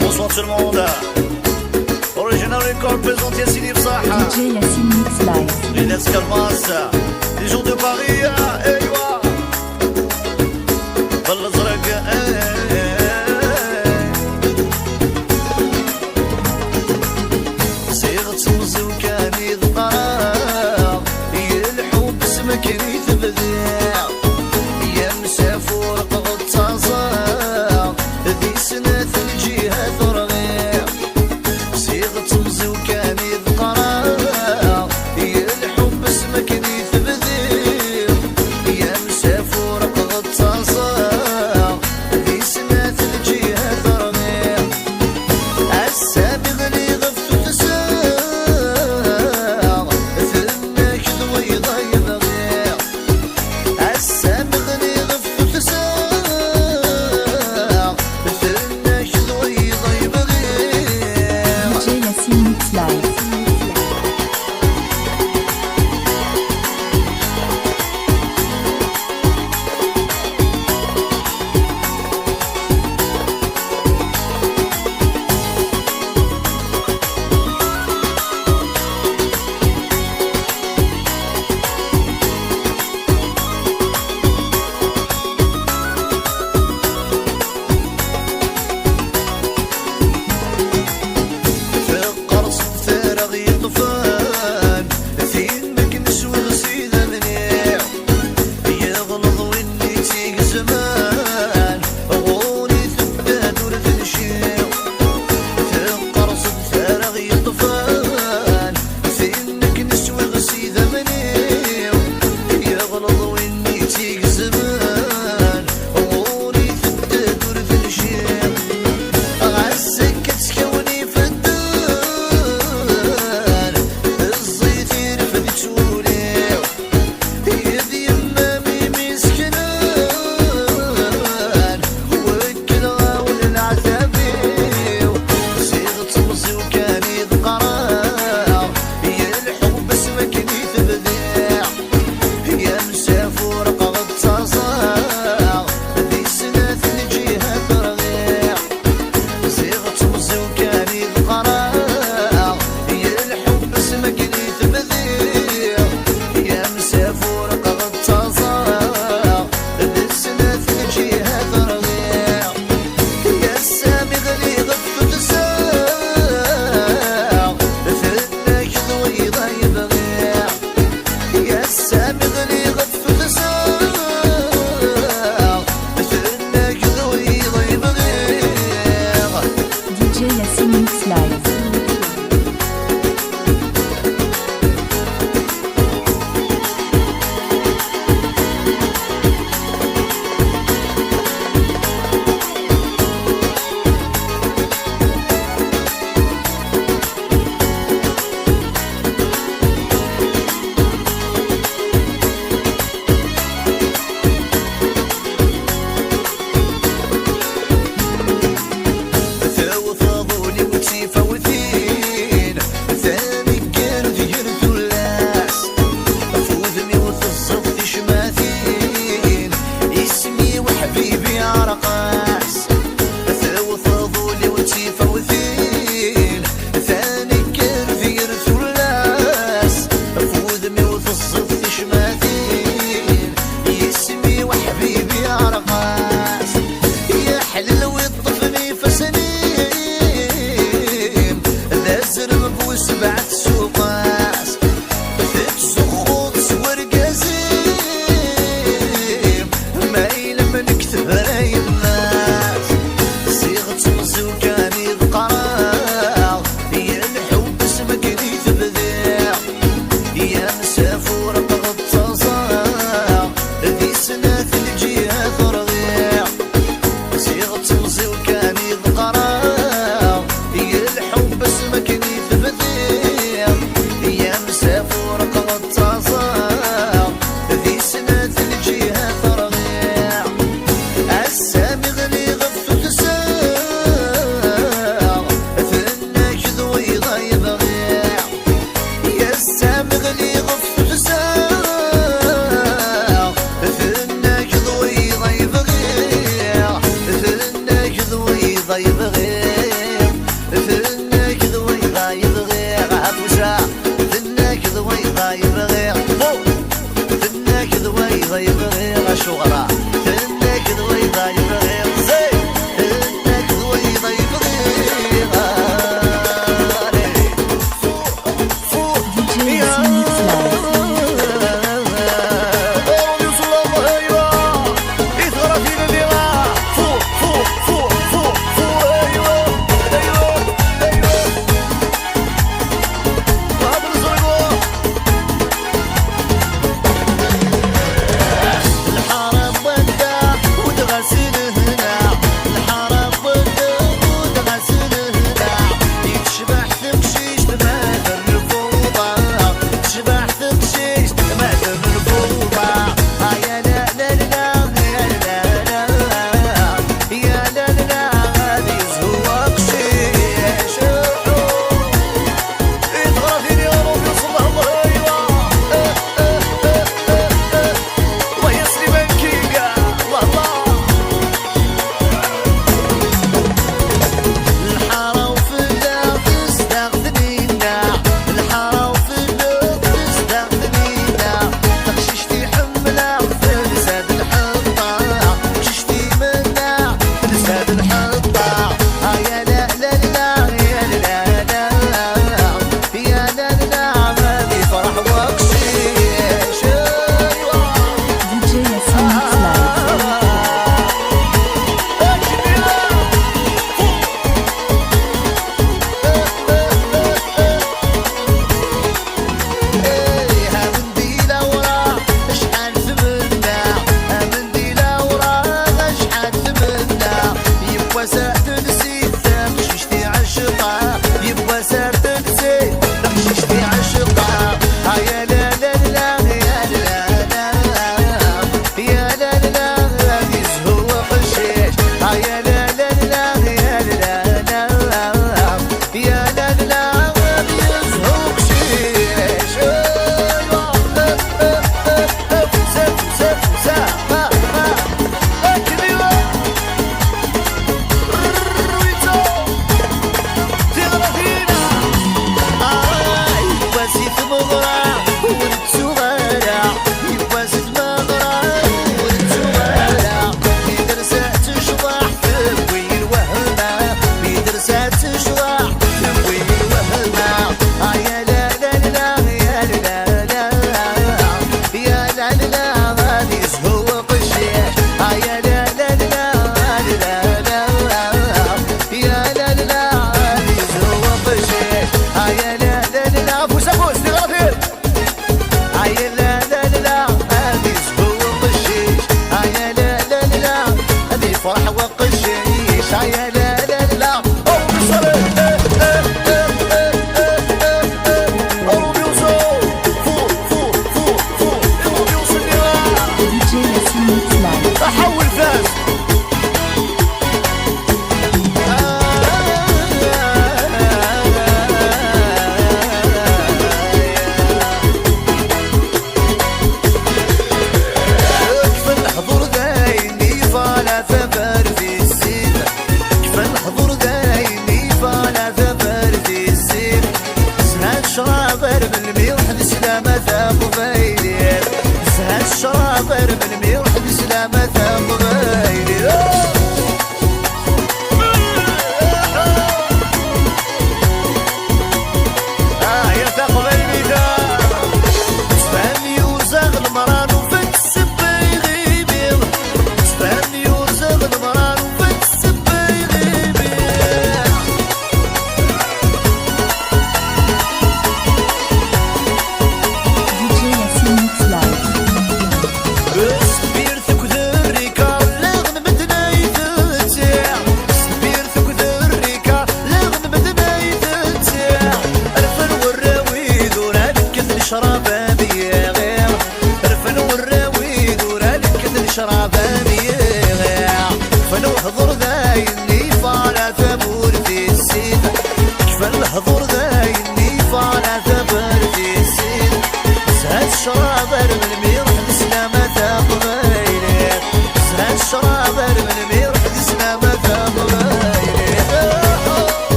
Bonsoir tout le monde. Original Record présente Yassine Bsaha. DJ Yassine Mix Live. Linus Kalmas. Les jours de Paris. ايوه بالازرق. صيغة وكان يذقر يلحب اسمك يتبذع يا مسافر قغط تصار ذي سنة الجهة ثرغيع صيغة وكان يذقر يلحب اسمك يتبذع يا مسافر قغط تصار ذي سنة الجهة ثرغيع السابق لي غفت تسار ثنك ذويضة يبغيع السابق لي غفت تسار ثنك ذويضة يبغيع. DJ Yassine Mix Live. في القرص فارغ يطفان فين مكنس وغسيل منيع يغلظ واللي تيق زمان غوني ثبات ورد نشيع في القرص فارغ يطفان فين مكنس وغسيل منيع يغلظ واللي تيق زمان غوني ثبات ورد نشيع غسك تكوني في الدار الزيت يرفد توليع يد يمامي مسكنان وكل غاول العتابيع صيغة مزي وكان يذقرار يلحق باسمك يتبذيع يا مسافر قغط تصار ذي سنة الجهة ترغيع صيغة مزي وكان يذقرار يلحب اسمك يتبذيع يا مسافر قغط تصار ذي سنة الجهة ترغيع يا السامي غلي غف تسار ثنك ذويضة يبغيع يا السامي غلي غف تسار ثنك ذويضة يبغيع. DJ Yassine Mix Live. ثوثاضوني وتيفا وثين ثاني قرد يرثو اللاس فوذني وثصفت شماثين اسمي وحبيبي عرقاس ثوثاضوني وتيفا وثين ثاني قرد يرثو اللاس فوذني وثصفت شماثين اسمي وحبيبي عرقاس يا حلل ويطفني فسنين ذا زرب وسبعة سوقاس ثت سخوط ورقازيم ما يلم نكتب راي الناس صيغة مزي وكان يذقرار يلحب اسمك يتبذيع يا مسافر قغط تصار ذي سنة الجهة ترغيع صيغة مزي وكان يذقرار يلحب اسمك يتبذيع يا مسافر قغط تصار ذي سنة الجهة ترغيع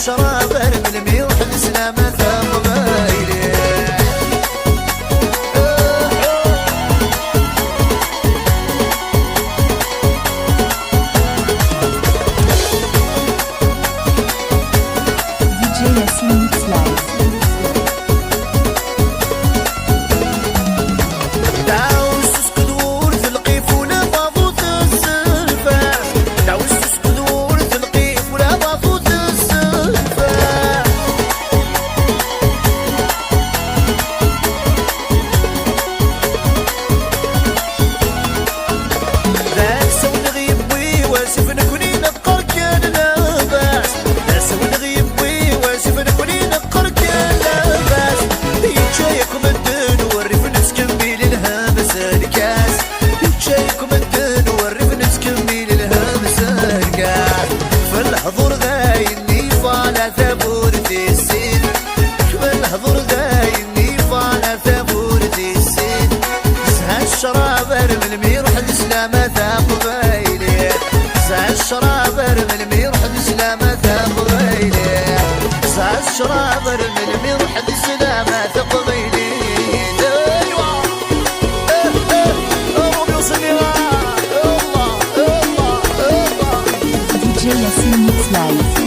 الشراب الملمي وحد سلامة قبايلي DJ Yassine Mix Live. الشراب ارمل روح الاسلام قبايلي الشراب ارمل روح الاسلام قبايلي الشراب ارمل روح الاسلام قبايلي DJ Yassine Mix Live.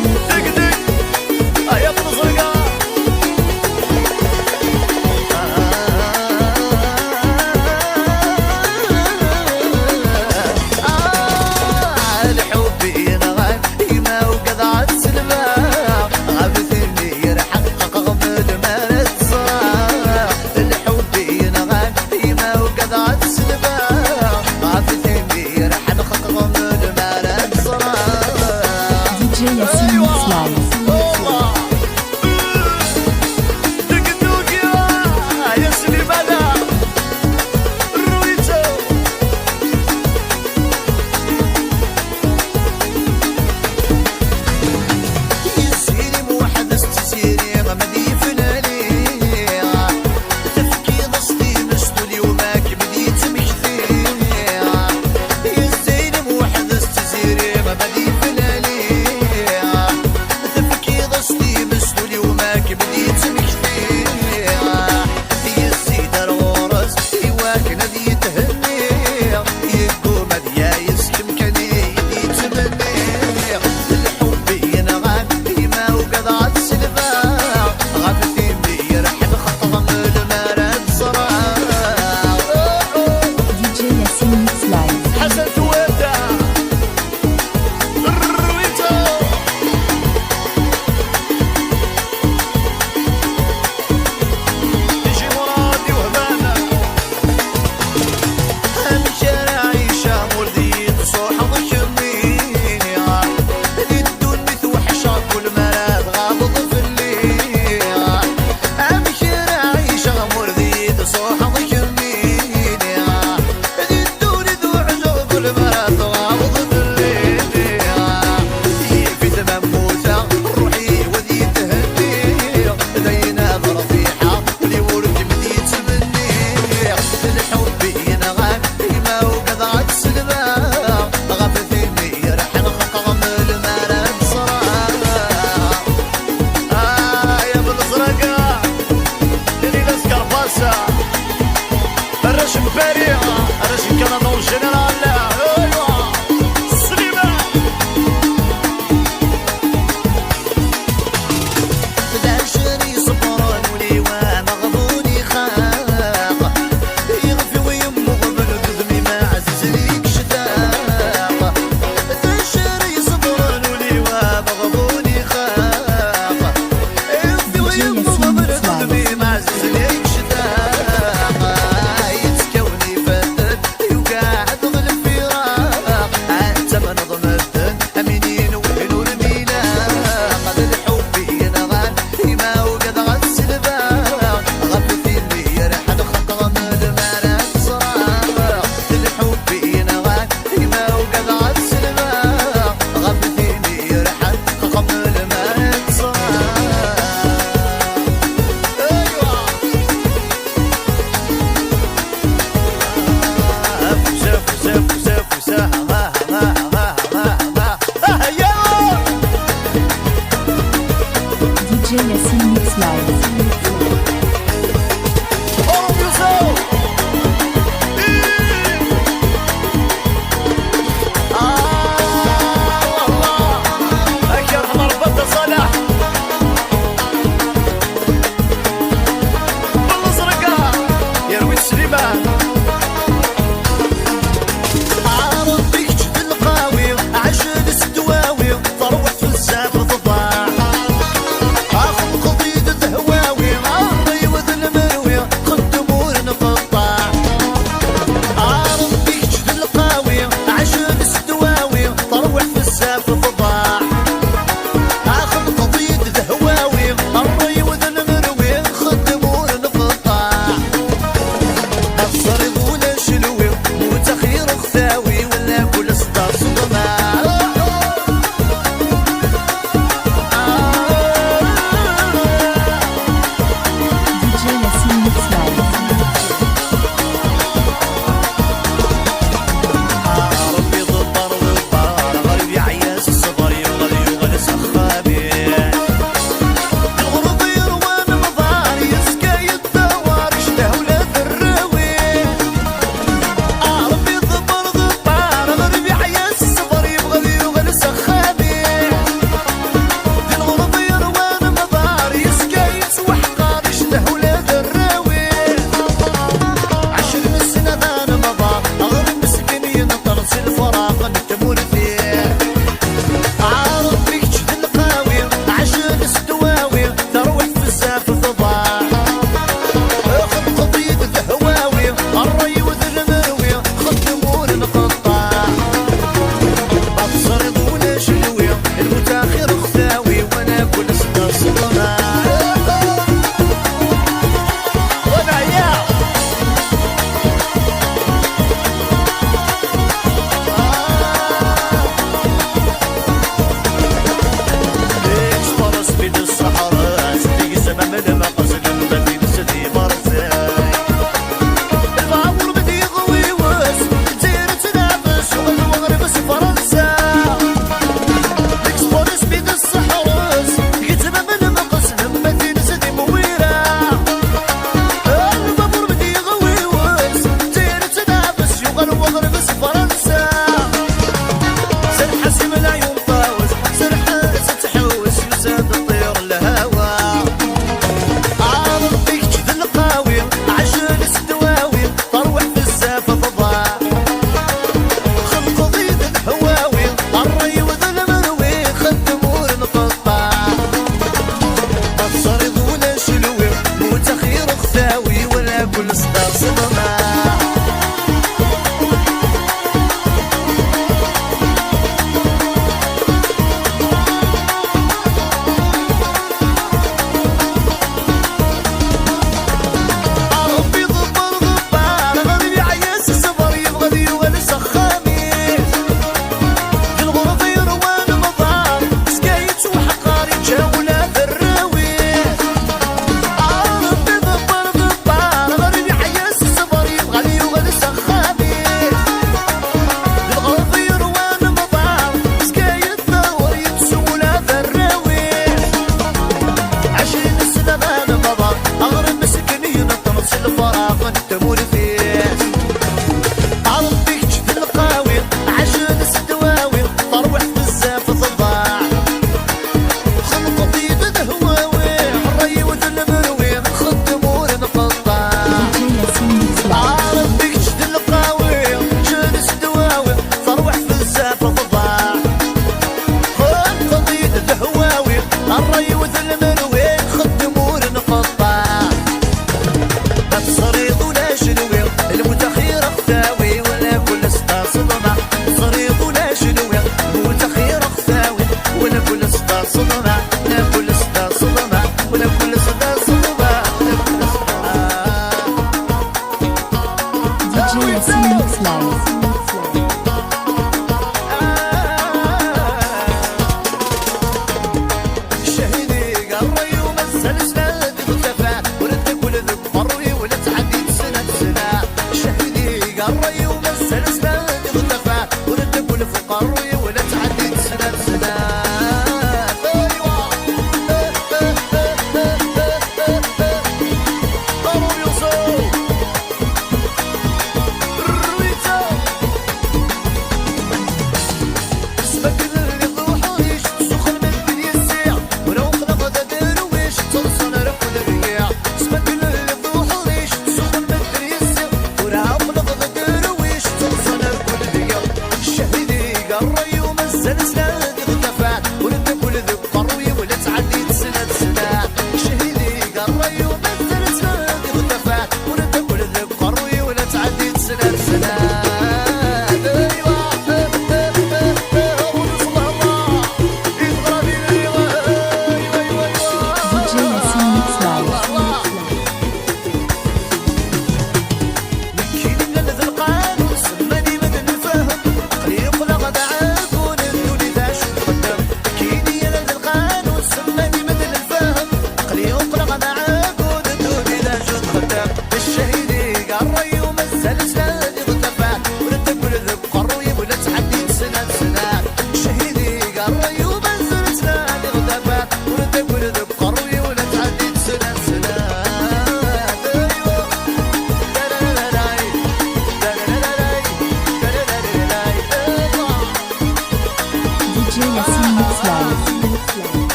كل صدى صدمة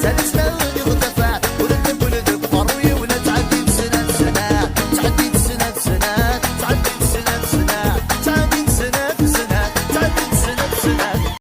Satisfied.